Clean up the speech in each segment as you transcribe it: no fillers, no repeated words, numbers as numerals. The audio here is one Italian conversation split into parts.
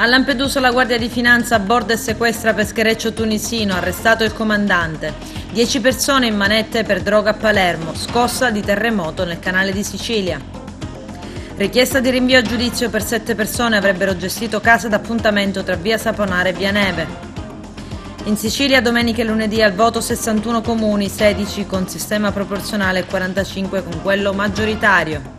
A Lampedusa la Guardia di Finanza abborda e sequestra peschereccio tunisino, arrestato il comandante. 10 persone in manette per droga a Palermo, scossa di terremoto nel canale di Sicilia. Richiesta di rinvio a giudizio per 7 persone avrebbero gestito casa d'appuntamento tra via Saponara e via Neve. In Sicilia domenica e lunedì al voto 61 comuni, 16 con sistema proporzionale e 45 con quello maggioritario.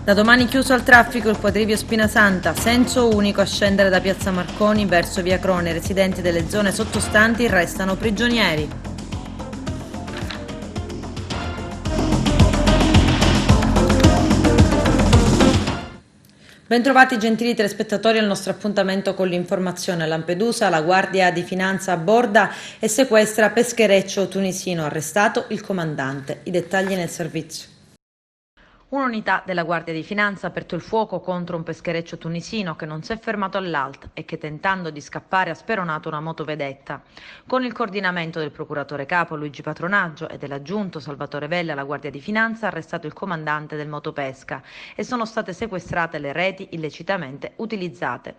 Da domani chiuso al traffico il quadrivio Spinasanta, senso unico a scendere da piazza Marconi verso via Crone. I residenti delle zone sottostanti restano prigionieri. Bentrovati gentili telespettatori al nostro appuntamento con l'informazione. A Lampedusa la Guardia di Finanza abborda e sequestra peschereccio tunisino, arrestato il comandante. I dettagli nel servizio. Un'unità della Guardia di Finanza ha aperto il fuoco contro un peschereccio tunisino che non si è fermato all'alt e che, tentando di scappare, ha speronato una motovedetta. Con il coordinamento del procuratore capo Luigi Patronaggio e dell'aggiunto Salvatore Vella, la Guardia di Finanza ha arrestato il comandante del motopesca e sono state sequestrate le reti illecitamente utilizzate.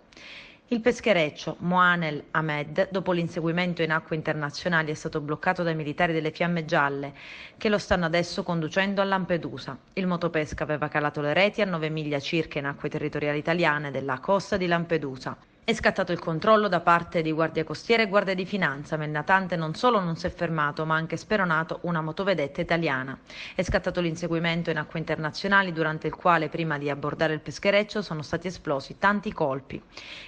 Il peschereccio Moanel Ahmed, dopo l'inseguimento in acque internazionali, è stato bloccato dai militari delle Fiamme Gialle, che lo stanno adesso conducendo a Lampedusa. Il motopesca aveva calato le reti a 9 miglia circa in acque territoriali italiane della costa di Lampedusa. È scattato il controllo da parte di Guardia Costiera e Guardia di Finanza, ma il natante non solo non si è fermato, ma ha anche speronato una motovedetta italiana. È scattato l'inseguimento in acque internazionali, durante il quale, prima di abbordare il peschereccio, sono stati esplosi tanti colpi.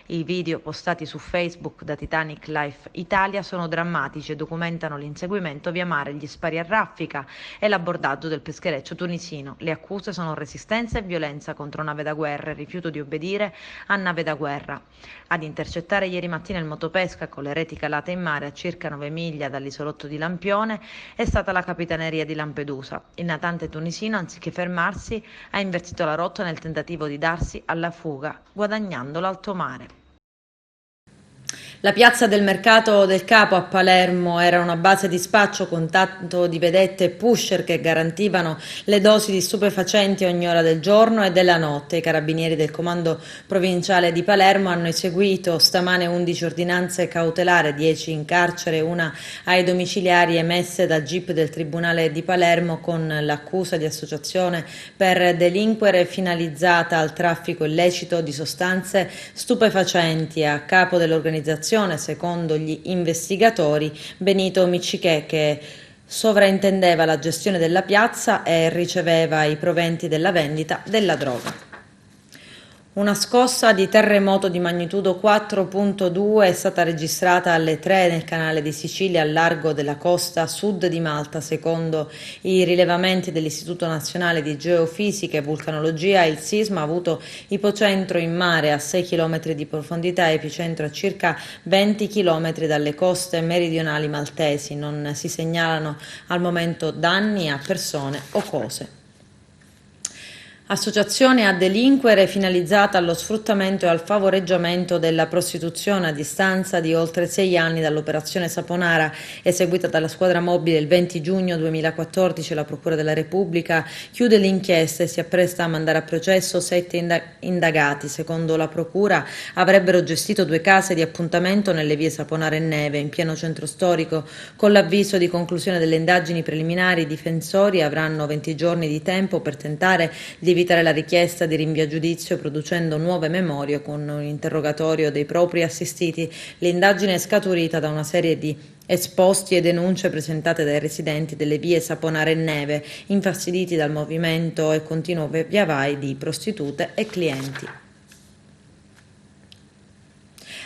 I video postati su Facebook da Titanic Life Italia sono drammatici e documentano l'inseguimento via mare, gli spari a raffica e l'abbordaggio del peschereccio tunisino. Le accuse sono resistenza e violenza contro nave da guerra e rifiuto di obbedire a nave da guerra. Ad intercettare ieri mattina il motopesca con le reti calate in mare a circa 9 miglia dall'isolotto di Lampione è stata la Capitaneria di Lampedusa. Il natante tunisino, anziché fermarsi, ha invertito la rotta nel tentativo di darsi alla fuga, guadagnando l'alto mare. La piazza del Mercato del Capo a Palermo era una base di spaccio con tanto di vedette e pusher che garantivano le dosi di stupefacenti ogni ora del giorno e della notte. I carabinieri del comando provinciale di Palermo hanno eseguito stamane 11 ordinanze cautelari, 10 in carcere, una ai domiciliari emesse dal GIP del Tribunale di Palermo con l'accusa di associazione per delinquere finalizzata al traffico illecito di sostanze stupefacenti. A capo dell'organizzazione, secondo gli investigatori, Benito Miccichè, che sovraintendeva la gestione della piazza e riceveva i proventi della vendita della droga. Una scossa di terremoto di magnitudo 4.2 è stata registrata alle 3 nel canale di Sicilia, al largo della costa sud di Malta. Secondo i rilevamenti dell'Istituto Nazionale di Geofisica e Vulcanologia, il sisma ha avuto ipocentro in mare a 6 km di profondità e epicentro a circa 20 km dalle coste meridionali maltesi. Non si segnalano al momento danni a persone o cose. Associazione a delinquere finalizzata allo sfruttamento e al favoreggiamento della prostituzione a distanza di oltre 6 anni dall'operazione Saponara eseguita dalla squadra mobile il 20 giugno 2014. La Procura della Repubblica chiude l'inchiesta e si appresta a mandare a processo 7 indagati. Secondo la Procura avrebbero gestito 2 case di appuntamento nelle vie Saponara e Neve, in pieno centro storico. Con l'avviso di conclusione delle indagini preliminari, i difensori avranno 20 giorni di tempo per tentare di evitare la richiesta di rinvio a giudizio, producendo nuove memorie con un interrogatorio dei propri assistiti. L'indagine è scaturita da una serie di esposti e denunce presentate dai residenti delle vie Saponara e Neve, infastiditi dal movimento e continuo via vai di prostitute e clienti.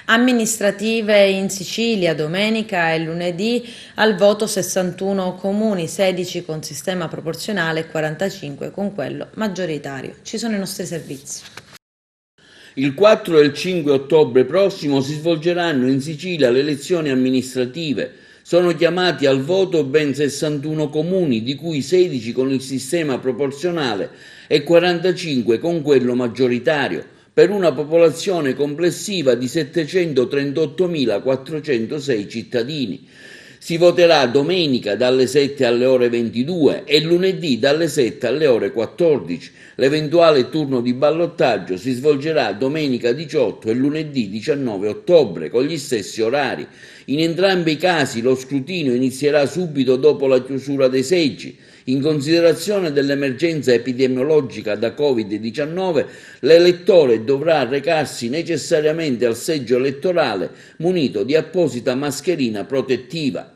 Amministrative in Sicilia domenica e lunedì al voto 61 comuni, 16 con sistema proporzionale e 45 con quello maggioritario. Ci sono i nostri servizi. Il 4 e il 5 ottobre prossimo si svolgeranno in Sicilia le elezioni amministrative. Sono chiamati al voto ben 61 comuni, di cui 16 con il sistema proporzionale e 45 con quello maggioritario, per una popolazione complessiva di 738.406 cittadini. Si voterà domenica dalle 7 alle ore 22 e lunedì dalle 7 alle ore 14. L'eventuale turno di ballottaggio si svolgerà domenica 18 e lunedì 19 ottobre con gli stessi orari. In entrambi i casi lo scrutinio inizierà subito dopo la chiusura dei seggi. In considerazione dell'emergenza epidemiologica da Covid-19, l'elettore dovrà recarsi necessariamente al seggio elettorale munito di apposita mascherina protettiva.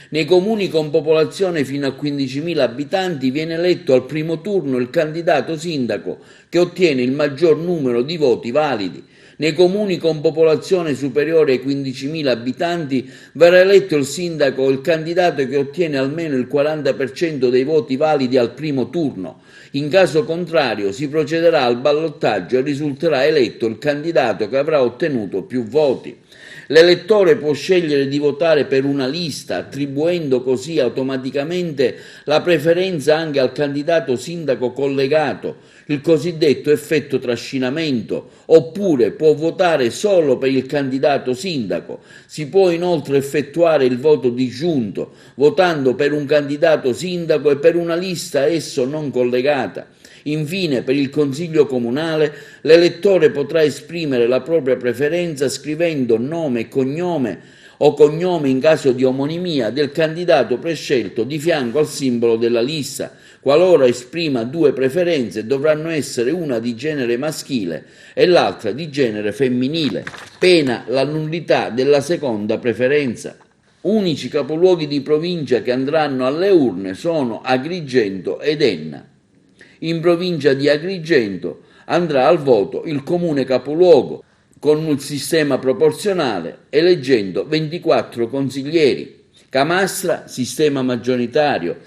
Nei comuni con popolazione fino a 15.000 abitanti viene eletto al primo turno il candidato sindaco che ottiene il maggior numero di voti validi. Nei comuni con popolazione superiore ai 15.000 abitanti verrà eletto il sindaco o il candidato che ottiene almeno il 40% dei voti validi al primo turno. In caso contrario si procederà al ballottaggio e risulterà eletto il candidato che avrà ottenuto più voti. L'elettore può scegliere di votare per una lista, attribuendo così automaticamente la preferenza anche al candidato sindaco collegato, il cosiddetto effetto trascinamento, oppure può votare solo per il candidato sindaco. Si può inoltre effettuare il voto disgiunto, votando per un candidato sindaco e per una lista a esso non collegata. Infine, per il Consiglio comunale, l'elettore potrà esprimere la propria preferenza scrivendo nome e cognome o cognome in caso di omonimia del candidato prescelto di fianco al simbolo della lista. Qualora esprima due preferenze, dovranno essere una di genere maschile e l'altra di genere femminile, pena la nullità della seconda preferenza. Unici capoluoghi di provincia che andranno alle urne sono Agrigento ed Enna. In provincia di Agrigento andrà al voto il comune capoluogo con un sistema proporzionale eleggendo 24 consiglieri. Camastra, sistema maggioritario,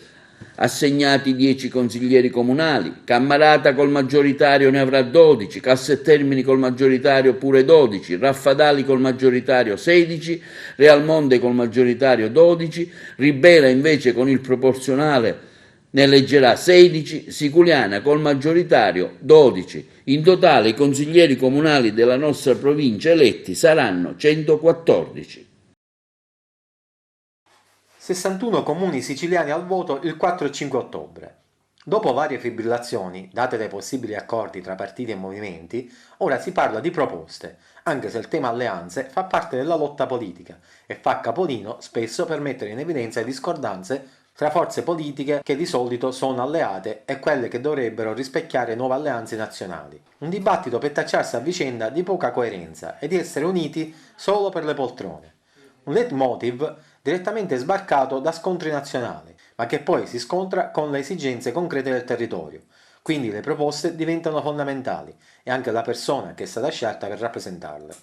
assegnati 10 consiglieri comunali. Cammarata col maggioritario ne avrà 12, Cassetermini col maggioritario pure 12, Raffadali col maggioritario 16, Realmonte col maggioritario 12, Ribera invece con il proporzionale ne eleggerà 16, Siculiana col maggioritario 12. In totale i consiglieri comunali della nostra provincia eletti saranno 114. 61 comuni siciliani al voto il 4 e 5 ottobre. Dopo varie fibrillazioni, date dai possibili accordi tra partiti e movimenti, ora si parla di proposte, anche se il tema alleanze fa parte della lotta politica e fa capolino spesso per mettere in evidenza le discordanze tra forze politiche che di solito sono alleate e quelle che dovrebbero rispecchiare nuove alleanze nazionali. Un dibattito per tacciarsi a vicenda di poca coerenza e di essere uniti solo per le poltrone. Un leitmotiv direttamente sbarcato da scontri nazionali, ma che poi si scontra con le esigenze concrete del territorio. Quindi le proposte diventano fondamentali e anche la persona che è stata scelta per rappresentarle.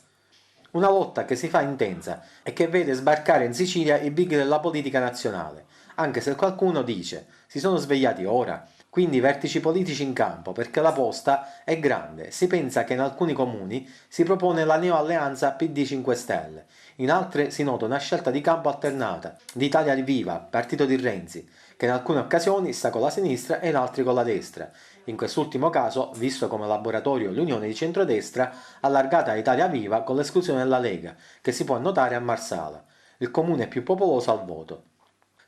Una lotta che si fa intensa e che vede sbarcare in Sicilia i big della politica nazionale, anche se qualcuno dice si sono svegliati ora, quindi vertici politici in campo perché la posta è grande. Si pensa che in alcuni comuni si propone la neoalleanza PD 5 Stelle, in altri si nota una scelta di campo alternata di Italia Viva, partito di Renzi, che in alcune occasioni sta con la sinistra e in altri con la destra. In quest'ultimo caso, visto come laboratorio l'Unione di Centrodestra, allargata a Italia Viva con l'esclusione della Lega, che si può notare a Marsala, il comune più popoloso al voto.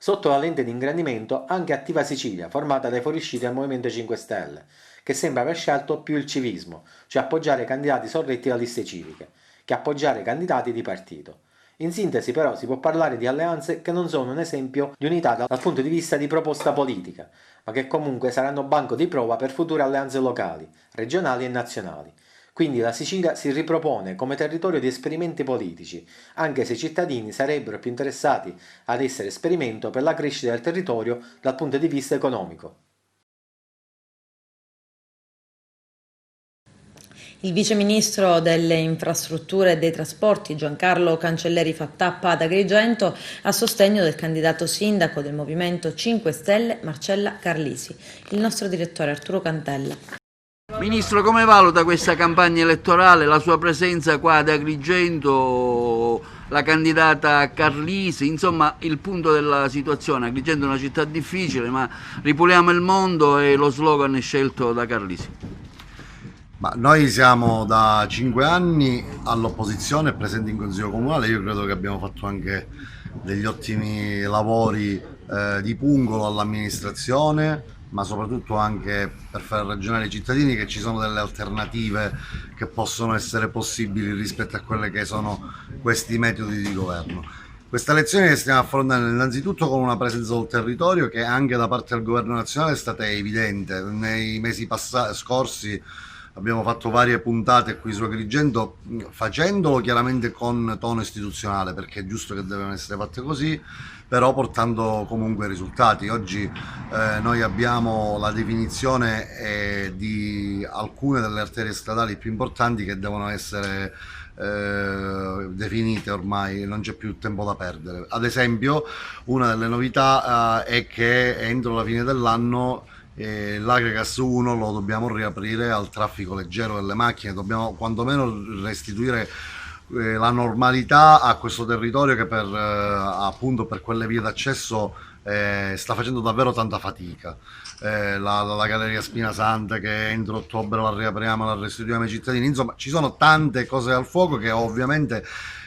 Sotto la lente di ingrandimento anche Attiva Sicilia, formata dai fuoriusciti del Movimento 5 Stelle, che sembra aver scelto più il civismo, cioè appoggiare candidati sorretti da liste civiche, che appoggiare candidati di partito. In sintesi però si può parlare di alleanze che non sono un esempio di unità dal punto di vista di proposta politica, ma che comunque saranno banco di prova per future alleanze locali, regionali e nazionali. Quindi la Sicilia si ripropone come territorio di esperimenti politici, anche se i cittadini sarebbero più interessati ad essere esperimento per la crescita del territorio dal punto di vista economico. Il viceministro delle infrastrutture e dei trasporti Giancarlo Cancelleri fa tappa ad Agrigento a sostegno del candidato sindaco del Movimento 5 Stelle Marcella Carlisi. Il nostro direttore Arturo Cantella. Ministro, come valuta questa campagna elettorale, la sua presenza qua ad Agrigento, la candidata Carlisi, insomma il punto della situazione? Agrigento è una città difficile, ma ripuliamo il mondo e lo slogan è scelto da Carlisi. Ma noi siamo da 5 anni all'opposizione, presenti in Consiglio Comunale. Io credo che abbiamo fatto anche degli ottimi lavori di pungolo all'amministrazione, ma soprattutto anche per far ragionare i cittadini che ci sono delle alternative che possono essere possibili rispetto a quelle che sono questi metodi di governo. Questa lezione che stiamo affrontando innanzitutto con una presenza sul territorio che anche da parte del governo nazionale è stata evidente. Nei mesi scorsi abbiamo fatto varie puntate qui su Agrigento, facendolo chiaramente con tono istituzionale, perché è giusto che devono essere fatte così, però portando comunque risultati. Oggi noi abbiamo la definizione di alcune delle arterie stradali più importanti che devono essere definite ormai, non c'è più tempo da perdere. Ad esempio, una delle novità è che entro la fine dell'anno l'Agregas 1 lo dobbiamo riaprire al traffico leggero delle macchine, dobbiamo quantomeno restituire la normalità a questo territorio che appunto per quelle vie d'accesso sta facendo davvero tanta fatica. La Galleria Spinasanta che entro ottobre la riapriamo, la restituiamo ai cittadini, insomma ci sono tante cose al fuoco che ovviamente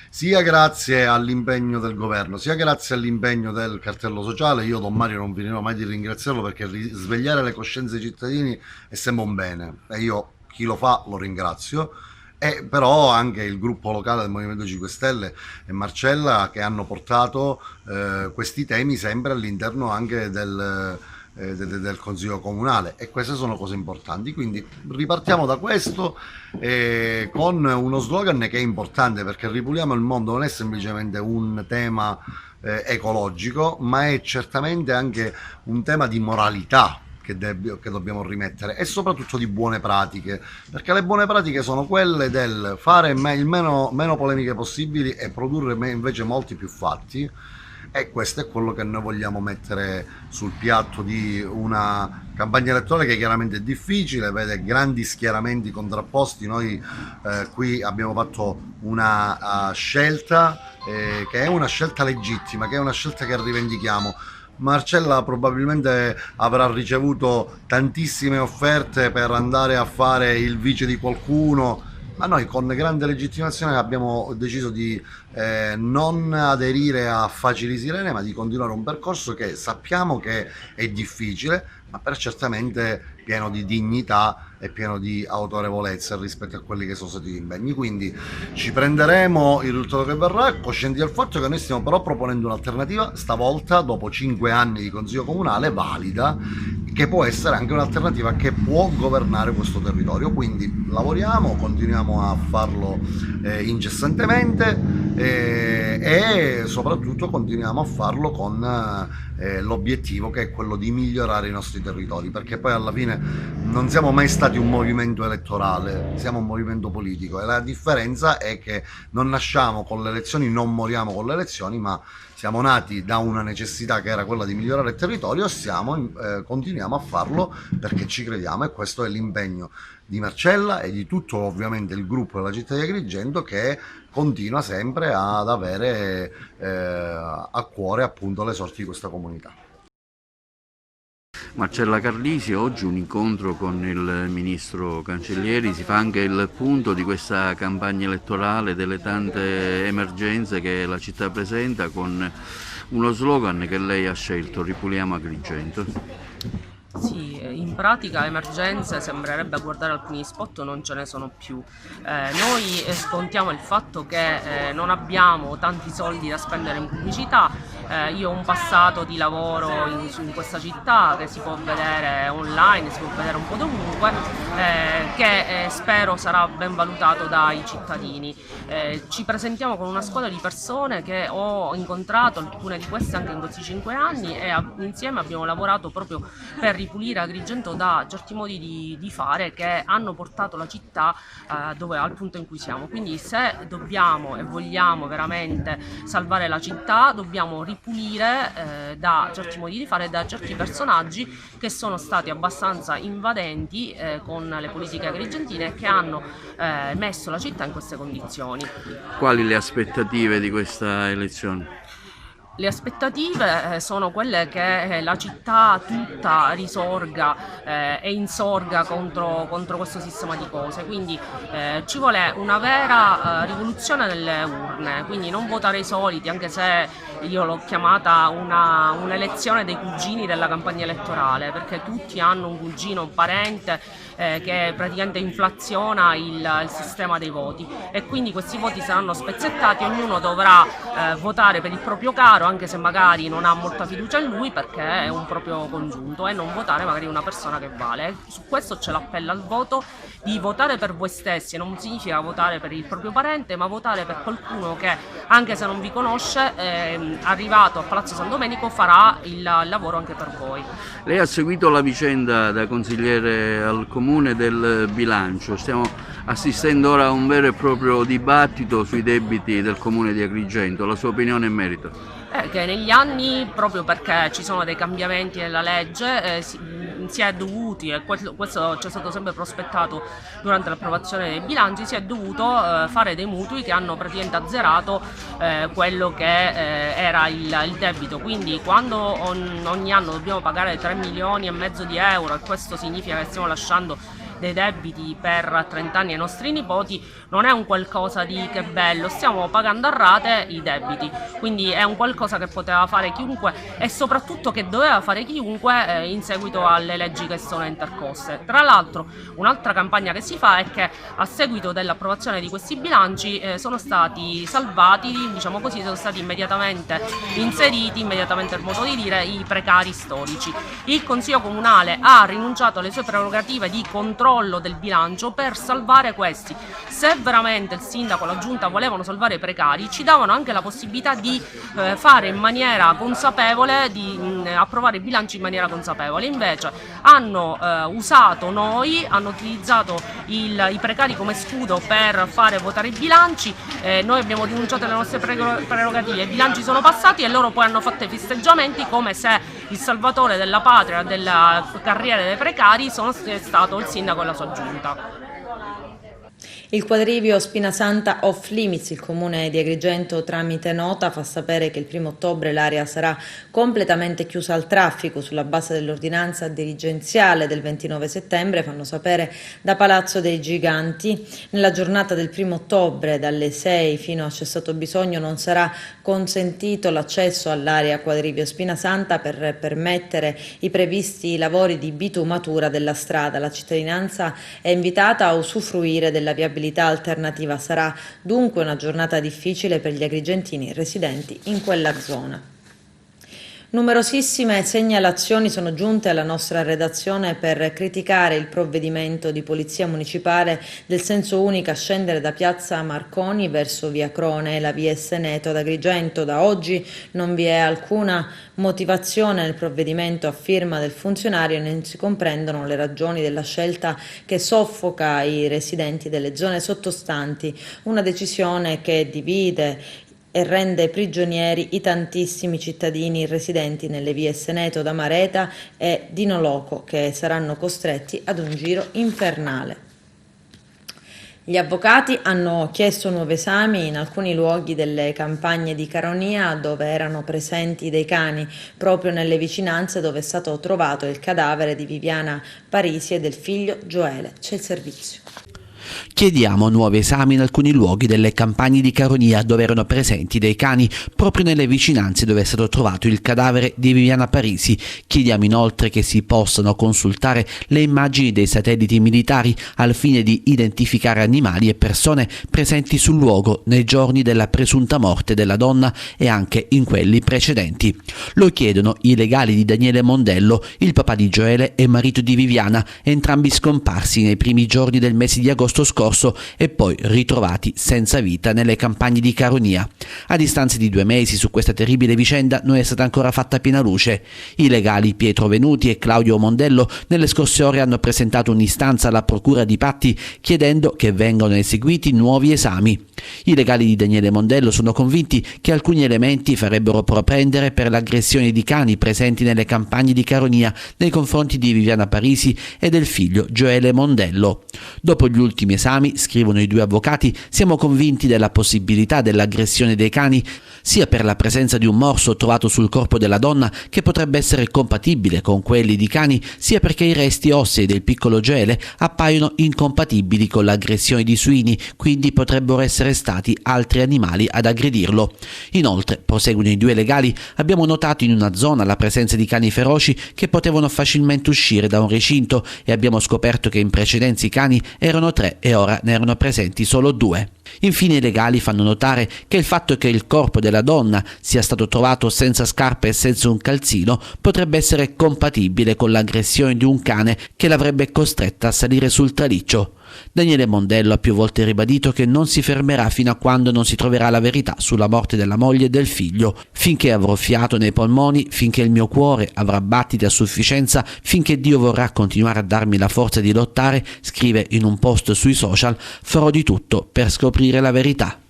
sia grazie all'impegno del governo, sia grazie all'impegno del cartello sociale. Io Don Mario non finirò mai di ringraziarlo, perché risvegliare le coscienze dei cittadini è sempre un bene e io chi lo fa lo ringrazio. E però anche il gruppo locale del Movimento 5 Stelle e Marcella che hanno portato questi temi sempre all'interno anche del Consiglio Comunale, e queste sono cose importanti. Quindi ripartiamo da questo con uno slogan che è importante, perché ripuliamo il mondo non è semplicemente un tema ecologico, ma è certamente anche un tema di moralità che dobbiamo rimettere, e soprattutto di buone pratiche, perché le buone pratiche sono quelle del fare il meno polemiche possibili e produrre invece molti più fatti. E questo è quello che noi vogliamo mettere sul piatto di una campagna elettorale che chiaramente è difficile, vede grandi schieramenti contrapposti. Noi qui abbiamo fatto una scelta che è una scelta legittima, che è una scelta che rivendichiamo. Marcella probabilmente avrà ricevuto tantissime offerte per andare a fare il vice di qualcuno, ma noi con grande legittimazione abbiamo deciso di non aderire a facili sirene, ma di continuare un percorso che sappiamo che è difficile, ma per certamente pieno di dignità e pieno di autorevolezza rispetto a quelli che sono stati gli impegni. Quindi ci prenderemo il risultato che verrà, coscienti del fatto che noi stiamo però proponendo un'alternativa, stavolta dopo 5 anni di Consiglio Comunale, valida, che può essere anche un'alternativa che può governare questo territorio. Quindi lavoriamo, continuiamo a farlo incessantemente e soprattutto continuiamo a farlo con l'obiettivo che è quello di migliorare i nostri territori, perché poi alla fine non siamo mai stati un movimento elettorale, siamo un movimento politico, e la differenza è che non nasciamo con le elezioni, non moriamo con le elezioni, ma siamo nati da una necessità che era quella di migliorare il territorio e continuiamo a farlo perché ci crediamo, e questo è l'impegno di Marcella e di tutto ovviamente il gruppo della città di Agrigento, che continua sempre ad avere a cuore appunto le sorti di questa comunità. Marcella Carlisi, oggi un incontro con il ministro Cancellieri, si fa anche il punto di questa campagna elettorale, delle tante emergenze che la città presenta, con uno slogan che lei ha scelto: ripuliamo Agrigento. Sì, in pratica emergenze, sembrerebbe, a guardare alcuni spot, non ce ne sono più. Noi scontiamo il fatto che non abbiamo tanti soldi da spendere in pubblicità. Io ho un passato di lavoro in questa città che si può vedere online, si può vedere un po' dovunque, che spero sarà ben valutato dai cittadini. Ci presentiamo con una squadra di persone che ho incontrato, alcune di queste anche in questi 5 anni, e insieme abbiamo lavorato proprio per ripulire Agrigento da certi modi di fare che hanno portato la città al punto in cui siamo. Quindi se dobbiamo e vogliamo veramente salvare la città, dobbiamo ripulire da certi modi di fare, da certi personaggi che sono stati abbastanza invadenti con le politiche agrigentine, che hanno messo la città in queste condizioni. Quali le aspettative di questa elezione? Le aspettative sono quelle che la città tutta risorga e insorga contro questo sistema di cose, quindi ci vuole una vera rivoluzione nelle urne, quindi non votare i soliti, anche se io l'ho chiamata un'elezione dei cugini della campagna elettorale, perché tutti hanno un cugino, un parente che praticamente inflaziona il sistema dei voti, e quindi questi voti saranno spezzettati, ognuno dovrà votare per il proprio caro, anche se magari non ha molta fiducia in lui perché è un proprio congiunto, e non votare magari una persona che vale. Su questo c'è l'appello al voto, di votare per voi stessi. Non significa votare per il proprio parente, ma votare per qualcuno che, anche se non vi conosce, arrivato a Palazzo San Domenico farà il lavoro anche per voi. Lei ha seguito la vicenda da consigliere al comune del bilancio, stiamo assistendo ora a un vero e proprio dibattito sui debiti del comune di Agrigento, la sua opinione in merito? Che negli anni, proprio perché ci sono dei cambiamenti nella legge, si è dovuti, e questo ci è stato sempre prospettato durante l'approvazione dei bilanci, si è dovuto fare dei mutui che hanno praticamente azzerato quello che era il debito. Quindi quando ogni anno dobbiamo pagare 3 milioni e mezzo di euro, e questo significa che stiamo lasciando dei debiti per 30 anni ai nostri nipoti, non è un qualcosa di che bello, stiamo pagando a rate i debiti, quindi è un qualcosa che poteva fare chiunque, e soprattutto che doveva fare chiunque in seguito alle leggi che sono intercorse. Tra l'altro, un'altra campagna che si fa è che a seguito dell'approvazione di questi bilanci sono stati salvati, diciamo così, sono stati immediatamente inseriti, immediatamente il modo di dire, i precari storici. Il Consiglio Comunale ha rinunciato alle sue prerogative di controllo del bilancio per salvare questi. Se veramente il sindaco e la giunta volevano salvare i precari, ci davano anche la possibilità di fare in maniera consapevole, di approvare i bilanci in maniera consapevole. Invece hanno usato noi, hanno utilizzato i precari come scudo per fare votare i bilanci, noi abbiamo rinunciato alle nostre prerogative, i bilanci sono passati e loro poi hanno fatto i festeggiamenti come se il salvatore della patria, della carriera dei precari, sono stato il sindaco e la sua giunta. Il quadrivio Spinasanta Off Limits, il comune di Agrigento tramite nota fa sapere che il 1° ottobre l'area sarà completamente chiusa al traffico sulla base dell'ordinanza dirigenziale del 29 settembre, fanno sapere da Palazzo dei Giganti. Nella giornata del 1° ottobre dalle 6 fino a cessato bisogno non sarà consentito l'accesso all'area quadrivio Spinasanta per permettere i previsti lavori di bitumatura della strada. La cittadinanza è invitata a usufruire della viabilità alternativa. Sarà dunque una giornata difficile per gli agrigentini residenti in quella zona. Numerosissime segnalazioni sono giunte alla nostra redazione per criticare il provvedimento di Polizia Municipale del senso unico a scendere da Piazza Marconi verso Via Crone e la via Seneto ad Agrigento. Da oggi non vi è alcuna motivazione nel provvedimento a firma del funzionario e non si comprendono le ragioni della scelta che soffoca i residenti delle zone sottostanti, una decisione che divide e rende prigionieri i tantissimi cittadini residenti nelle vie Seneto, d'Amareta e di Noloco, che saranno costretti ad un giro infernale. Gli avvocati hanno chiesto nuovi esami in alcuni luoghi delle campagne di Caronia dove erano presenti dei cani, proprio nelle vicinanze dove è stato trovato il cadavere di Viviana Parisi e del figlio Gioele. C'è il servizio. Chiediamo nuovi esami in alcuni luoghi delle campagne di Caronia dove erano presenti dei cani, proprio nelle vicinanze dove è stato trovato il cadavere di Viviana Parisi. Chiediamo inoltre che si possano consultare le immagini dei satelliti militari al fine di identificare animali e persone presenti sul luogo nei giorni della presunta morte della donna e anche in quelli precedenti. Lo chiedono i legali di Daniele Mondello, il papà di Gioele e marito di Viviana, entrambi scomparsi nei primi giorni del mese di agosto scorso e poi ritrovati senza vita nelle campagne di Caronia. A distanza di 2 mesi su questa terribile vicenda non è stata ancora fatta piena luce. I legali Pietro Venuti e Claudio Mondello nelle scorse ore hanno presentato un'istanza alla procura di Patti chiedendo che vengano eseguiti nuovi esami. I legali di Daniele Mondello sono convinti che alcuni elementi farebbero propendere per l'aggressione di cani presenti nelle campagne di Caronia nei confronti di Viviana Parisi e del figlio Gioele Mondello. Dopo gli ultimi esami, scrivono i due avvocati, siamo convinti della possibilità dell'aggressione dei cani, sia per la presenza di un morso trovato sul corpo della donna che potrebbe essere compatibile con quelli di cani, sia perché i resti ossei del piccolo Gele appaiono incompatibili con l'aggressione di suini, quindi potrebbero essere stati altri animali ad aggredirlo. Inoltre, proseguono i due legali, abbiamo notato in una zona la presenza di cani feroci che potevano facilmente uscire da un recinto e abbiamo scoperto che in precedenza i cani erano 3 e ora ne erano presenti solo 2. Infine i legali fanno notare che il fatto che il corpo della donna sia stato trovato senza scarpe e senza un calzino potrebbe essere compatibile con l'aggressione di un cane che l'avrebbe costretta a salire sul traliccio. Daniele Mondello ha più volte ribadito che non si fermerà fino a quando non si troverà la verità sulla morte della moglie e del figlio. Finché avrò fiato nei polmoni, finché il mio cuore avrà battiti a sufficienza, finché Dio vorrà continuare a darmi la forza di lottare, scrive in un post sui social, farò di tutto per scoprire la verità.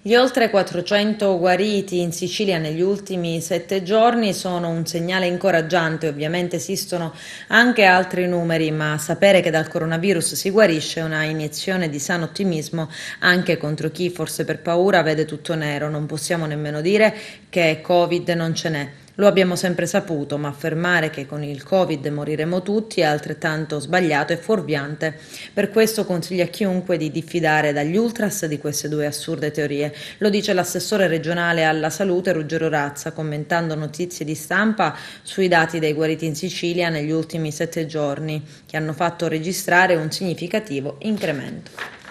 Gli oltre 400 guariti in Sicilia negli ultimi 7 giorni sono un segnale incoraggiante. Ovviamente esistono anche altri numeri, ma sapere che dal coronavirus si guarisce è una iniezione di sano ottimismo anche contro chi forse per paura vede tutto nero. Non possiamo nemmeno dire che Covid non ce n'è. Lo abbiamo sempre saputo, ma affermare che con il Covid moriremo tutti è altrettanto sbagliato e fuorviante. Per questo consiglio a chiunque di diffidare dagli ultras di queste due assurde teorie. Lo dice l'assessore regionale alla salute Ruggero Razza, commentando notizie di stampa sui dati dei guariti in Sicilia negli ultimi 7 giorni, che hanno fatto registrare un significativo incremento.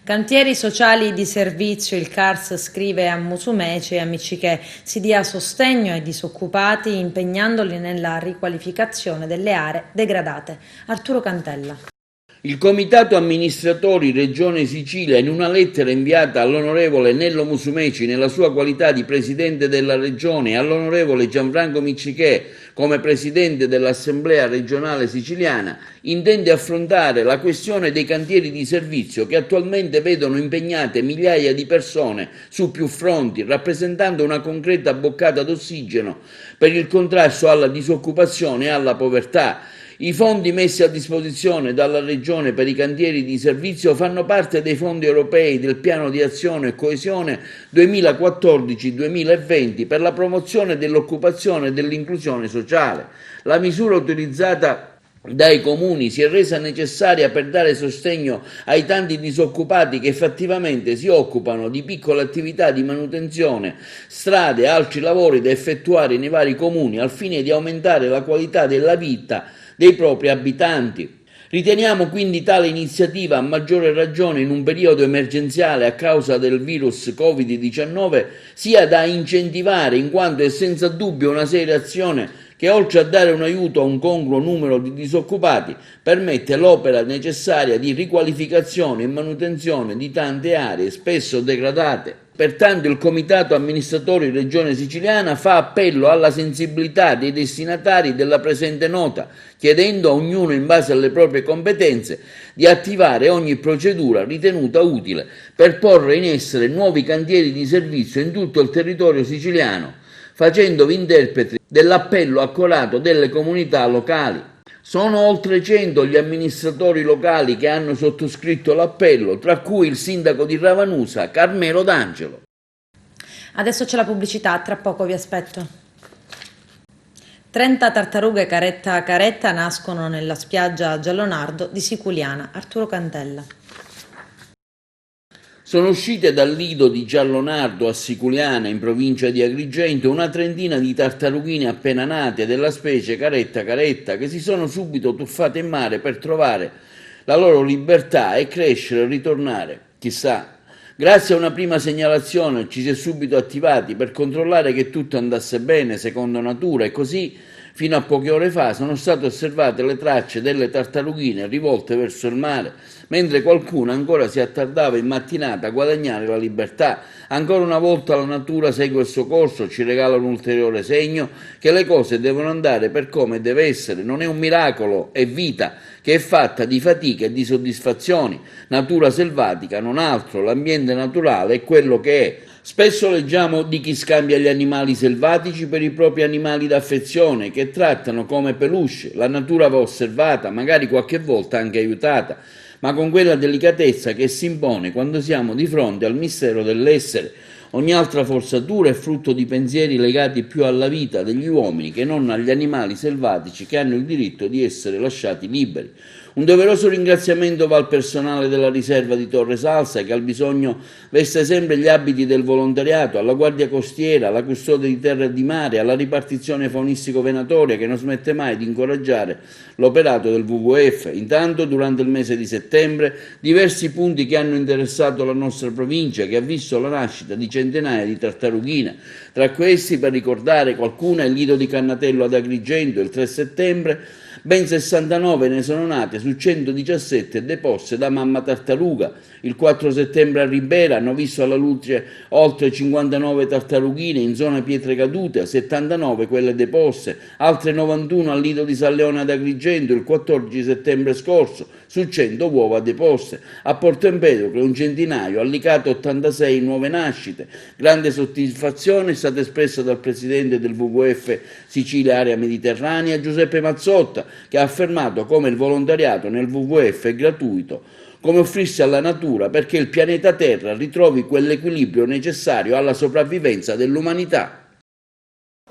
Cantieri sociali di servizio, il CARS scrive a Musumeci e amici che si dia sostegno ai disoccupati impegnandoli nella riqualificazione delle aree degradate. Arturo Cantella. Il Comitato Amministratori Regione Sicilia, in una lettera inviata all'onorevole Nello Musumeci nella sua qualità di Presidente della Regione e all'onorevole Gianfranco Miccichè come Presidente dell'Assemblea regionale siciliana, intende affrontare la questione dei cantieri di servizio che attualmente vedono impegnate migliaia di persone su più fronti, rappresentando una concreta boccata d'ossigeno per il contrasto alla disoccupazione e alla povertà. I fondi messi a disposizione dalla Regione per i cantieri di servizio fanno parte dei fondi europei del Piano di Azione e Coesione 2014-2020 per la promozione dell'occupazione e dell'inclusione sociale. La misura utilizzata dai comuni si è resa necessaria per dare sostegno ai tanti disoccupati che effettivamente si occupano di piccole attività di manutenzione, strade e altri lavori da effettuare nei vari comuni al fine di aumentare la qualità della vita dei propri abitanti. Riteniamo quindi tale iniziativa a maggiore ragione in un periodo emergenziale a causa del virus Covid-19 sia da incentivare, in quanto è senza dubbio una seria azione che, oltre a dare un aiuto a un congruo numero di disoccupati, permette l'opera necessaria di riqualificazione e manutenzione di tante aree spesso degradate. Pertanto il Comitato Amministratori Regione Siciliana fa appello alla sensibilità dei destinatari della presente nota, chiedendo a ognuno, in base alle proprie competenze, di attivare ogni procedura ritenuta utile per porre in essere nuovi cantieri di servizio in tutto il territorio siciliano, facendovi interpreti dell'appello accorato delle comunità locali. Sono oltre 100 gli amministratori locali che hanno sottoscritto l'appello, tra cui il sindaco di Ravanusa, Carmelo D'Angelo. Adesso c'è la pubblicità, tra poco vi aspetto. 30 tartarughe caretta caretta nascono nella spiaggia Giallonardo di Siculiana. Arturo Cantella. Sono uscite dal lido di Giallonardo a Siculiana, in provincia di Agrigento, una trentina di tartarughine appena nate della specie caretta caretta che si sono subito tuffate in mare per trovare la loro libertà e crescere e ritornare. Chissà, grazie a una prima segnalazione ci si è subito attivati per controllare che tutto andasse bene secondo natura e così, fino a poche ore fa, sono state osservate le tracce delle tartarughine rivolte verso il mare, mentre qualcuno ancora si attardava in mattinata a guadagnare la libertà. Ancora una volta la natura segue il suo corso, ci regala un ulteriore segno che le cose devono andare per come deve essere. Non è un miracolo, è vita che è fatta di fatica e di soddisfazioni. Natura selvatica, non altro, l'ambiente naturale è quello che è. Spesso leggiamo di chi scambia gli animali selvatici per i propri animali d'affezione, che trattano come peluche. La natura va osservata, magari qualche volta anche aiutata, ma con quella delicatezza che si impone quando siamo di fronte al mistero dell'essere. Ogni altra forzatura è frutto di pensieri legati più alla vita degli uomini che non agli animali selvatici che hanno il diritto di essere lasciati liberi. Un doveroso ringraziamento va al personale della riserva di Torre Salsa, che al bisogno veste sempre gli abiti del volontariato, alla Guardia Costiera, alla Custode di Terra e di Mare, alla ripartizione faunistico-venatoria che non smette mai di incoraggiare l'operato del WWF. Intanto, durante il mese di settembre, diversi punti che hanno interessato la nostra provincia, che ha visto la nascita di centinaia di tartarughine. Tra questi, per ricordare qualcuna, il lido di Cannatello ad Agrigento il 3 settembre, ben 69 ne sono nate su 117 deposte da mamma tartaruga. Il 4 settembre a Ribera hanno visto alla luce oltre 59 tartarughine in zona Pietre Cadute, 79 quelle deposte, altre 91 al lido di San Leone ad Agrigento il 14 settembre scorso su 100 uova deposte. A Porto Empedocle un centinaio, a Licata 86 nuove nascite. Grande soddisfazione è stata espressa dal presidente del WWF Sicilia Area Mediterranea, Giuseppe Mazzotta, che ha affermato come il volontariato nel WWF è gratuito, come offrirsi alla natura perché il pianeta Terra ritrovi quell'equilibrio necessario alla sopravvivenza dell'umanità.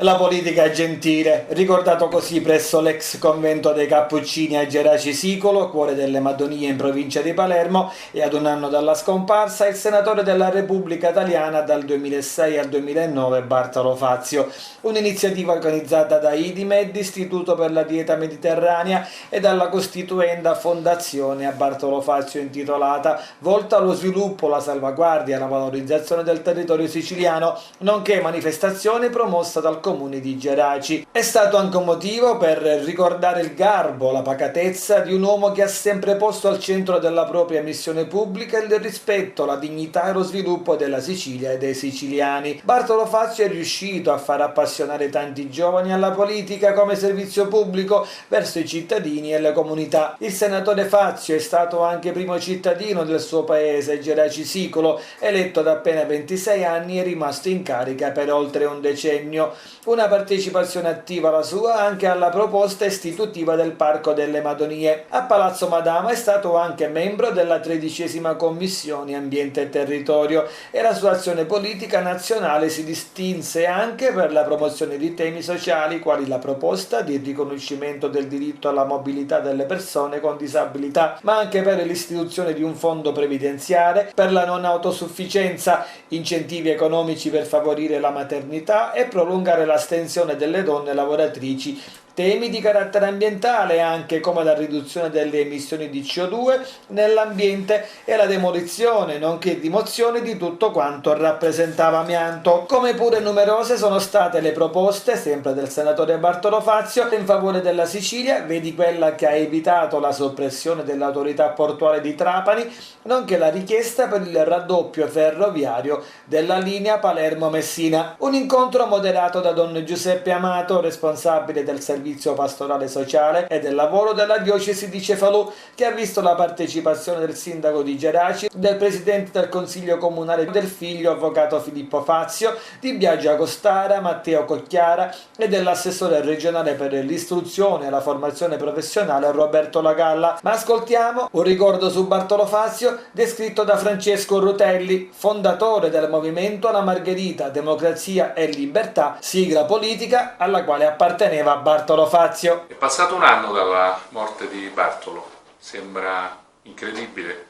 La politica gentile, ricordato così presso l'ex convento dei Cappuccini a Geraci Sicolo, cuore delle Madonie in provincia di Palermo, e ad un anno dalla scomparsa il senatore della Repubblica Italiana dal 2006 al 2009 Bartolo Fazio. Un'iniziativa organizzata da IDIMED, Istituto per la Dieta Mediterranea, e dalla costituenda Fondazione a Bartolo Fazio intitolata, volta allo sviluppo, la salvaguardia e la valorizzazione del territorio siciliano, nonché manifestazione promossa dal comune di Geraci. È stato anche un motivo per ricordare il garbo, la pacatezza di un uomo che ha sempre posto al centro della propria missione pubblica il rispetto, la dignità e lo sviluppo della Sicilia e dei siciliani. Bartolo Fazio è riuscito a far appassionare tanti giovani alla politica come servizio pubblico verso i cittadini e le comunità. Il senatore Fazio è stato anche primo cittadino del suo paese, Geraci Sicolo, eletto da appena 26 anni e rimasto in carica per oltre un decennio. Una partecipazione attiva la sua anche alla proposta istitutiva del Parco delle Madonie. A Palazzo Madama è stato anche membro della 13ª Commissione Ambiente e Territorio e la sua azione politica nazionale si distinse anche per la promozione di temi sociali quali la proposta di riconoscimento del diritto alla mobilità delle persone con disabilità, ma anche per l'istituzione di un fondo previdenziale per la non autosufficienza, incentivi economici per favorire la maternità e prolungare l'astensione delle donne lavoratrici. Temi di carattere ambientale anche come la riduzione delle emissioni di CO2 nell'ambiente e la demolizione nonché rimozione di tutto quanto rappresentava amianto. Come pure numerose sono state le proposte, sempre del senatore Bartolo Fazio, in favore della Sicilia, vedi quella che ha evitato la soppressione dell'autorità portuale di Trapani, nonché la richiesta per il raddoppio ferroviario della linea Palermo-Messina. Un incontro moderato da don Giuseppe Amato, responsabile del servizio pastorale sociale e del lavoro della diocesi di Cefalù, che ha visto la partecipazione del sindaco di Geraci, del presidente del consiglio comunale del Figlio, avvocato Filippo Fazio, di Biagio Agostara, Matteo Cocchiara e dell'assessore regionale per l'istruzione e la formazione professionale Roberto Lagalla. Ma ascoltiamo un ricordo su Bartolo Fazio descritto da Francesco Rutelli, fondatore del movimento La Margherita, Democrazia e Libertà, sigla politica alla quale apparteneva Bartolo Fazio. È passato un anno dalla morte di Bartolo, sembra incredibile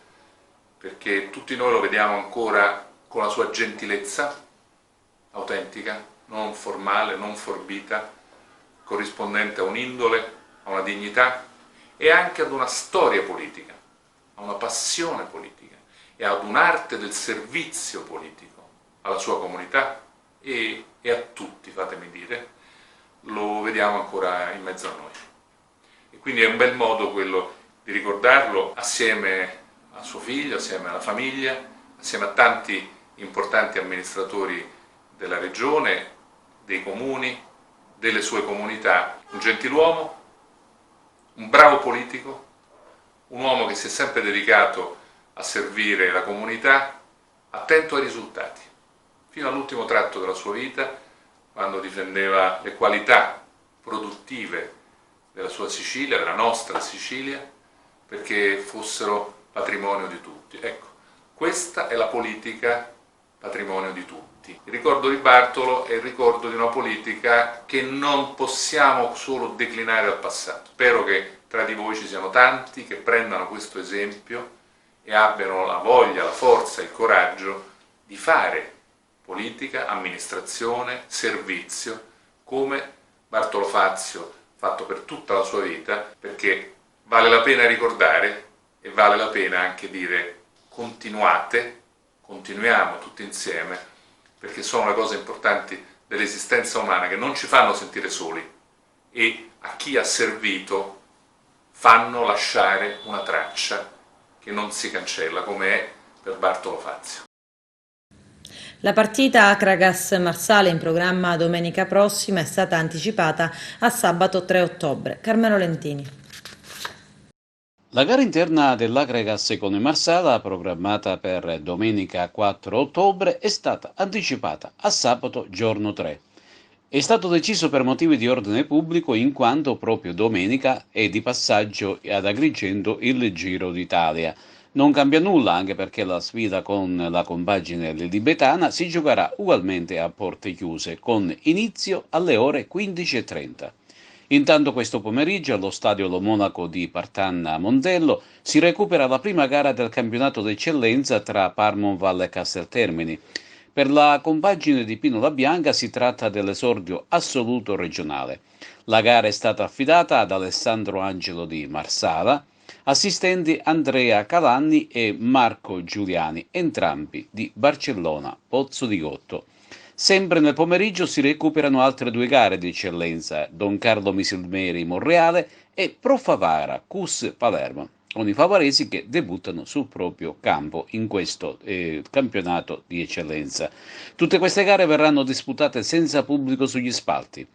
perché tutti noi lo vediamo ancora con la sua gentilezza autentica, non formale, non forbita, corrispondente a un'indole, a una dignità e anche ad una storia politica, a una passione politica e ad un'arte del servizio politico alla sua comunità e a tutti, fatemi dire. Lo vediamo ancora in mezzo a noi e quindi è un bel modo quello di ricordarlo assieme a suo figlio, assieme alla famiglia, assieme a tanti importanti amministratori della regione, dei comuni, delle sue comunità. Un gentiluomo, un bravo politico un uomo che si è sempre dedicato a servire la comunità, attento ai risultati, fino all'ultimo tratto della sua vita, quando difendeva le qualità produttive della sua Sicilia, della nostra Sicilia, perché fossero patrimonio di tutti. Ecco, questa è la politica patrimonio di tutti. Il ricordo di Bartolo è il ricordo di una politica che non possiamo solo declinare al passato. Spero che tra di voi ci siano tanti che prendano questo esempio e abbiano la voglia, la forza, il coraggio di fare politica, amministrazione, servizio, come Bartolo Fazio ha fatto per tutta la sua vita, perché vale la pena ricordare e vale la pena anche dire continuiamo tutti insieme, perché sono le cose importanti dell'esistenza umana che non ci fanno sentire soli e a chi ha servito fanno lasciare una traccia che non si cancella, come è per Bartolo Fazio. La partita Akragas-Marsala in programma domenica prossima è stata anticipata a sabato 3 ottobre. Carmelo Lentini. La gara interna dell'Akragas con il Marsala, programmata per domenica 4 ottobre, è stata anticipata a sabato giorno 3. È stato deciso per motivi di ordine pubblico in quanto proprio domenica è di passaggio ad Agrigento il Giro d'Italia. Non cambia nulla anche perché la sfida con la compagine lilibetana si giocherà ugualmente a porte chiuse, con inizio alle ore 15:30. Intanto questo pomeriggio allo stadio Lo Monaco di Partanna Mondello si recupera la prima gara del campionato d'eccellenza tra Parmonval e Casteltermini. Per la compagine di Pino La Bianca si tratta dell'esordio assoluto regionale. La gara è stata affidata ad Alessandro Angelo di Marsala, assistenti Andrea Calanni e Marco Giuliani, entrambi di Barcellona Pozzo di Gotto. Sempre nel pomeriggio si recuperano altre due gare di eccellenza, Don Carlo Misilmeri Monreale e Pro Favara Cus Palermo, con i favaresi che debuttano sul proprio campo in questo campionato di eccellenza. Tutte queste gare verranno disputate senza pubblico sugli spalti.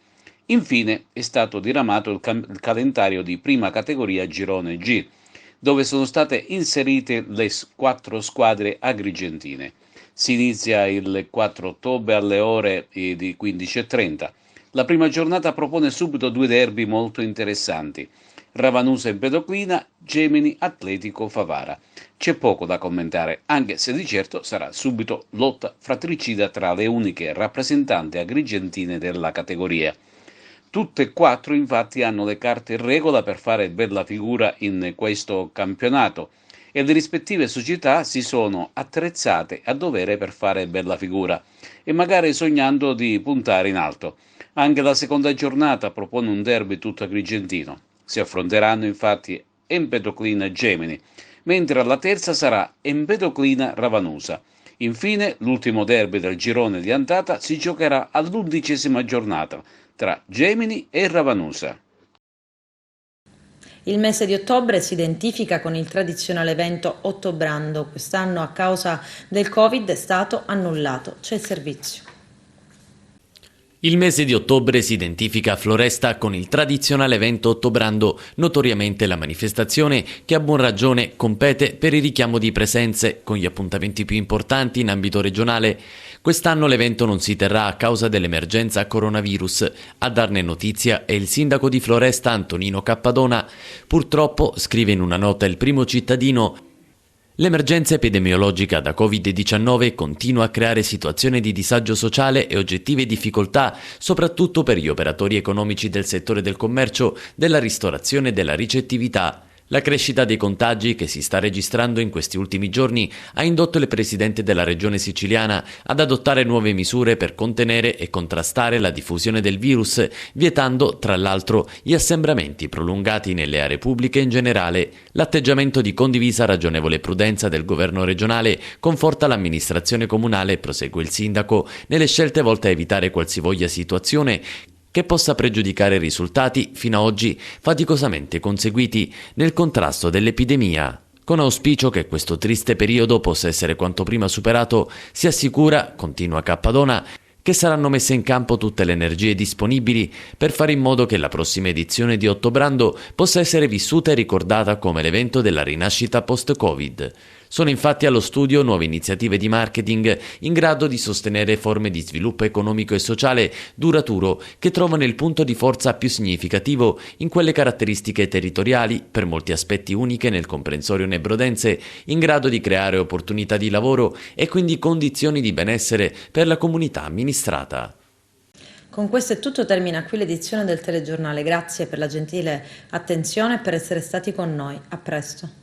Infine è stato diramato il calendario di prima categoria Girone G, dove sono state inserite le 4 squadre agrigentine. Si inizia il 4 ottobre alle ore di 15:30. La prima giornata propone subito 2 derby molto interessanti. Ravanusa Empedoclina, Gemini Atletico Favara. C'è poco da commentare, anche se di certo sarà subito lotta fratricida tra le uniche rappresentanti agrigentine della categoria. Tutte e 4 infatti hanno le carte in regola per fare bella figura in questo campionato e le rispettive società si sono attrezzate a dovere per fare bella figura e magari sognando di puntare in alto. Anche la seconda giornata propone un derby tutto agrigentino. Si affronteranno infatti Empedoclina e Gemini, mentre alla terza sarà Empedoclina Ravanusa. Infine l'ultimo derby del girone di andata si giocherà all'11ª giornata tra Gemini e Ravanusa. Il mese di ottobre si identifica con il tradizionale evento Ottobrando. Quest'anno a causa del Covid è stato annullato. C'è il servizio. Il mese di ottobre si identifica a Floresta con il tradizionale evento Ottobrando, notoriamente la manifestazione che a buon ragione compete per il richiamo di presenze con gli appuntamenti più importanti in ambito regionale. Quest'anno l'evento non si terrà a causa dell'emergenza coronavirus. A darne notizia è il sindaco di Floresta Antonino Cappadona. Purtroppo, scrive in una nota il Primo Cittadino, l'emergenza epidemiologica da Covid-19 continua a creare situazioni di disagio sociale e oggettive difficoltà, soprattutto per gli operatori economici del settore del commercio, della ristorazione e della ricettività. La crescita dei contagi che si sta registrando in questi ultimi giorni ha indotto il presidente della regione siciliana ad adottare nuove misure per contenere e contrastare la diffusione del virus, vietando, tra l'altro, gli assembramenti prolungati nelle aree pubbliche in generale. L'atteggiamento di condivisa ragionevole prudenza del governo regionale conforta l'amministrazione comunale, prosegue il sindaco, nelle scelte volte a evitare qualsivoglia situazione che possa pregiudicare i risultati fino ad oggi faticosamente conseguiti nel contrasto dell'epidemia. Con auspicio che questo triste periodo possa essere quanto prima superato, si assicura, continua Cappadona, che saranno messe in campo tutte le energie disponibili per fare in modo che la prossima edizione di Ottobrando possa essere vissuta e ricordata come l'evento della rinascita post-Covid. Sono infatti allo studio nuove iniziative di marketing in grado di sostenere forme di sviluppo economico e sociale duraturo che trovano il punto di forza più significativo in quelle caratteristiche territoriali, per molti aspetti uniche nel comprensorio nebrodense, in grado di creare opportunità di lavoro e quindi condizioni di benessere per la comunità amministrata. Con questo è tutto, termina qui l'edizione del telegiornale. Grazie per la gentile attenzione e per essere stati con noi. A presto.